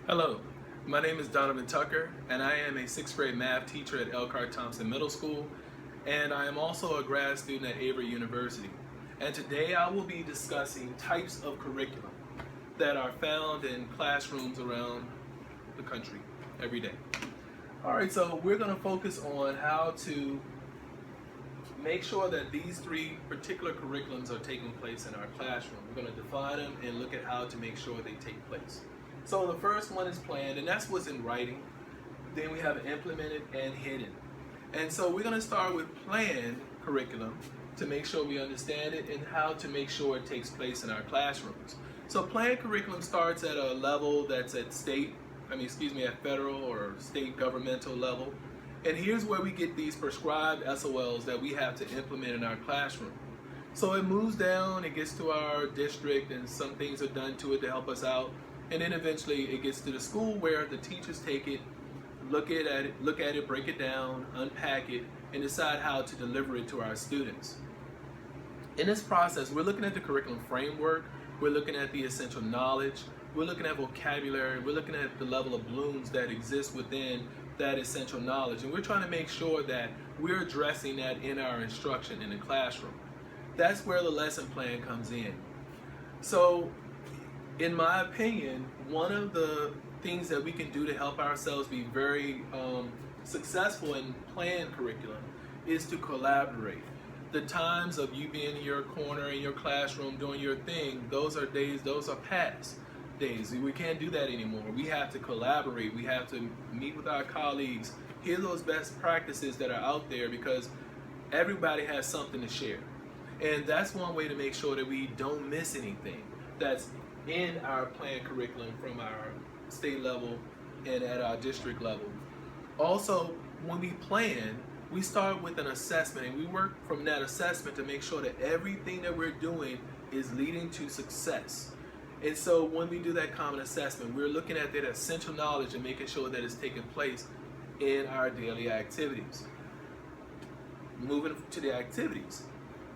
Hello, my name is Donovan Tucker, and I am a sixth grade math teacher at Elkhart Thompson Middle School, and I am also a grad student at Avery University. And today I will be discussing types of curriculum that are found in classrooms around the country every day. All right, so we're going to focus on how to make sure that these three particular curriculums are taking place in our classroom. We're going to define them and look at how to make sure they take place. So the first one is planned, and that's what's in writing. Then we have implemented and hidden. And so we're going to start with planned curriculum to make sure we understand it and how to make sure it takes place in our classrooms. So planned curriculum starts at a level that's at at federal or state governmental level. And here's where we get these prescribed SOLs that we have to implement in our classroom. So it moves down, it gets to our district, and some things are done to it to help us out. And then eventually it gets to the school where the teachers take it, look at it, break it down, unpack it, and decide how to deliver it to our students. In this process, we're looking at the curriculum framework, we're looking at the essential knowledge, we're looking at vocabulary, we're looking at the level of blooms that exist within that essential knowledge, and we're trying to make sure that we're addressing that in our instruction in the classroom. That's where the lesson plan comes in. So, in my opinion, one of the things that we can do to help ourselves be very successful in planned curriculum is to collaborate. The times of you being in your corner in your classroom doing your thing, those are past days. We can't do that anymore. We have to collaborate. We have to meet with our colleagues, hear those best practices that are out there, because everybody has something to share. And that's one way to make sure that we don't miss anything that's in our planned curriculum from our state level and at our district level. Also, when we plan, we start with an assessment, and we work from that assessment to make sure that everything that we're doing is leading to success. And so when we do that common assessment, we're looking at that essential knowledge and making sure that it's taking place in our daily activities. Moving to the activities,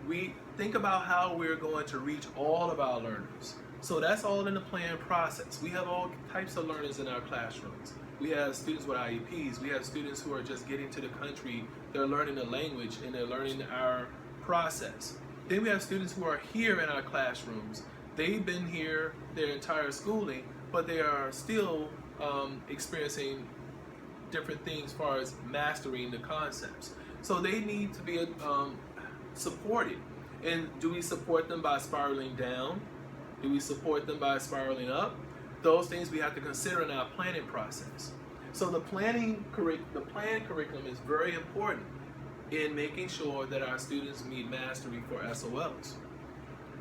we think about how we're going to reach all of our learners. So that's all in the planning process. We have all types of learners in our classrooms. We have students with IEPs. We have students who are just getting to the country. They're learning the language and they're learning our process. Then we have students who are here in our classrooms. They've been here their entire schooling, but they are still experiencing different things as far as mastering the concepts. So they need to be supported. And do we support them by spiraling down? Do we support them by spiraling up? Those things we have to consider in our planning process. So the planned curriculum is very important in making sure that our students meet mastery for SOLs.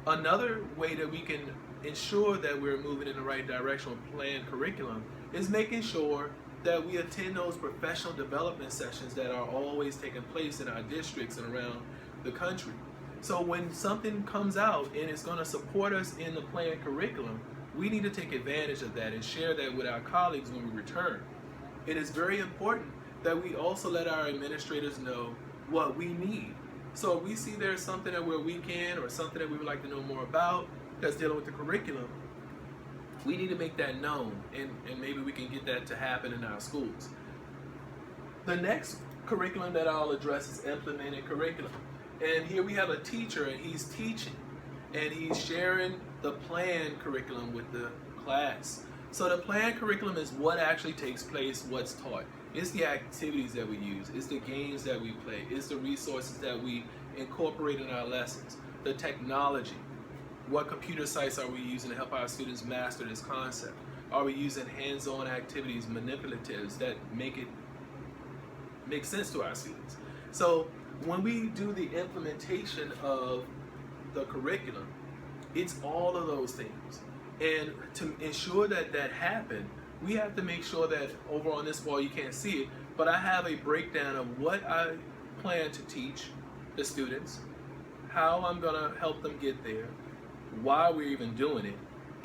Another way that we can ensure that we're moving in the right direction with planned curriculum is making sure that we attend those professional development sessions that are always taking place in our districts and around the country. So when something comes out and it's going to support us in the planned curriculum, we need to take advantage of that and share that with our colleagues when we return. It is very important that we also let our administrators know what we need. So if we see there's something that we're weak in or something that we would like to know more about that's dealing with the curriculum, we need to make that known, and maybe we can get that to happen in our schools. The next curriculum that I'll address is implemented curriculum. And here we have a teacher, and he's teaching, and he's sharing the planned curriculum with the class. So the planned curriculum is what actually takes place, what's taught. It's the activities that we use, it's the games that we play, it's the resources that we incorporate in our lessons, the technology. What computer sites are we using to help our students master this concept? Are we using hands-on activities, manipulatives that make sense to our students? So when we do the implementation of the curriculum, it's all of those things. And to ensure that that happen, we have to make sure that over on this wall, you can't see it, but I have a breakdown of what I plan to teach the students, how I'm gonna help them get there, why we're even doing it,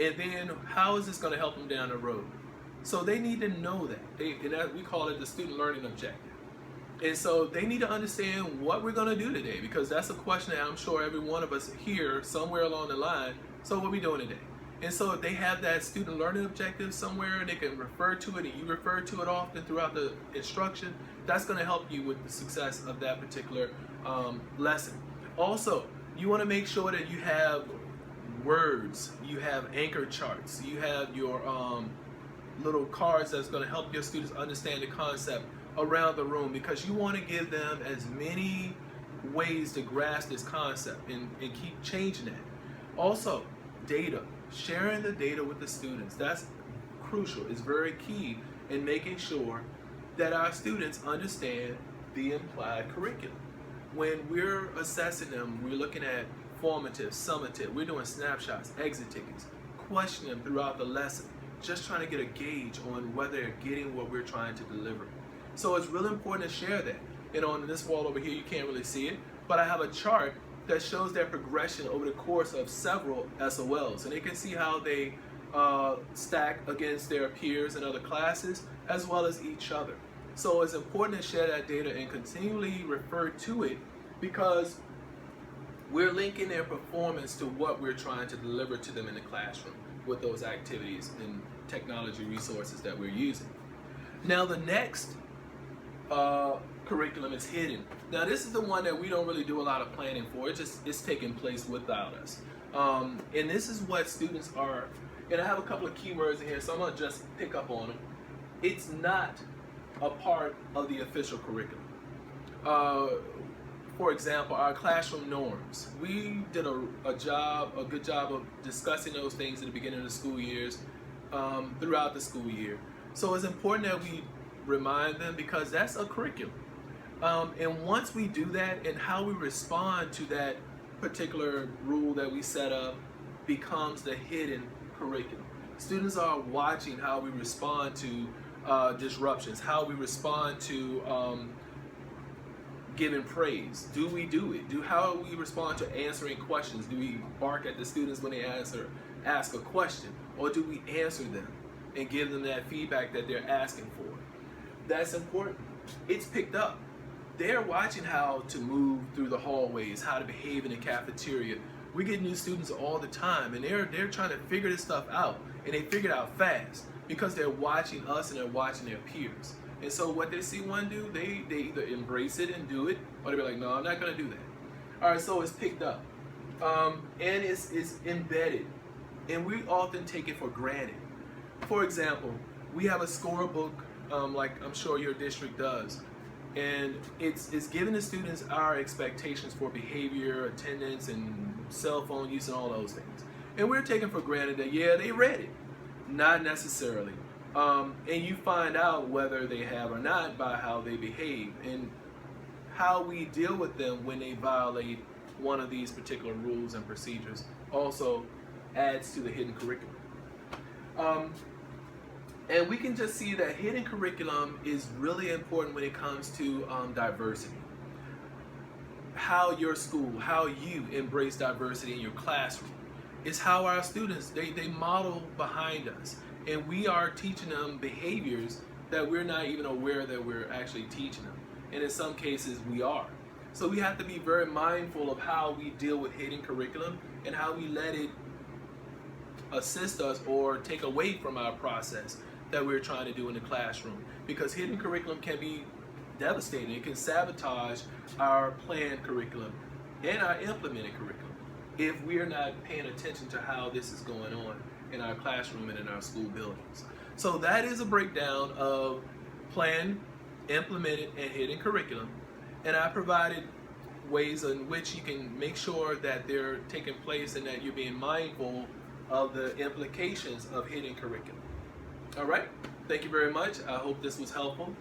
and then how is this gonna help them down the road. So they need to know that. We call it the student learning objective. And so they need to understand what we're gonna do today, because that's a question that I'm sure every one of us hear somewhere along the line. So what are we doing today? And so if they have that student learning objective somewhere and they can refer to it and you refer to it often throughout the instruction, that's going to help you with the success of that particular lesson. Also, you want to make sure that you have words, you have anchor charts, you have your little cards that's going to help your students understand the concept around the room, because you want to give them as many ways to grasp this concept and keep changing it. Also, data. Sharing the data with the students, that's crucial. It's very key in making sure that our students understand the implied curriculum. When we're assessing them, we're looking at formative, summative, we're doing snapshots, exit tickets, questioning them throughout the lesson, just trying to get a gauge on whether they're getting what we're trying to deliver. So it's really important to share that. And on this wall over here, you can't really see it, but I have a chart that shows their progression over the course of several SOLs. And you can see how they stack against their peers in other classes, as well as each other. So it's important to share that data and continually refer to it, because we're linking their performance to what we're trying to deliver to them in the classroom with those activities and technology resources that we're using. Now the next curriculum is hidden. Now this is the one that we don't really do a lot of planning for. It's taking place without us. And this is what students are, and I have a couple of keywords in here, so I'm gonna just pick up on them. It's not a part of the official curriculum. For example, our classroom norms. We did a good job of discussing those things at the beginning of the school years, throughout the school year. So it's important that we remind them, because that's a curriculum. And once we do that, and how we respond to that particular rule that we set up becomes the hidden curriculum. Students are watching how we respond to disruptions, how we respond to giving praise. Do we do it? How we respond to answering questions? Do we bark at the students when they ask a question, or do we answer them and give them that feedback that they're asking for? That's important. It's picked up. They're watching how to move through the hallways, how to behave in the cafeteria. We get new students all the time, and they're trying to figure this stuff out, and they figure it out fast because they're watching us and they're watching their peers. And so what they see one do, they either embrace it and do it, or they're like, no, I'm not going to do that. All right, so it's picked up, and it's embedded, and we often take it for granted. For example, we have a scorebook, like I'm sure your district does, and it's giving the students our expectations for behavior, attendance, and cell phone use, and all those things. And we're taking for granted that, yeah, they read it. Not necessarily. And you find out whether they have or not by how they behave, and how we deal with them when they violate one of these particular rules and procedures also adds to the hidden curriculum. And we can just see that hidden curriculum is really important when it comes to diversity. How your school, how you embrace diversity in your classroom, is how our students, they model behind us. And we are teaching them behaviors that we're not even aware that we're actually teaching them. And in some cases, we are. So we have to be very mindful of how we deal with hidden curriculum and how we let it assist us or take away from our process that we're trying to do in the classroom. Because hidden curriculum can be devastating. It can sabotage our planned curriculum and our implemented curriculum if we're not paying attention to how this is going on in our classroom and in our school buildings. So that is a breakdown of planned, implemented, and hidden curriculum. And I provided ways in which you can make sure that they're taking place and that you're being mindful of the implications of hidden curriculum. All right, thank you very much. I hope this was helpful.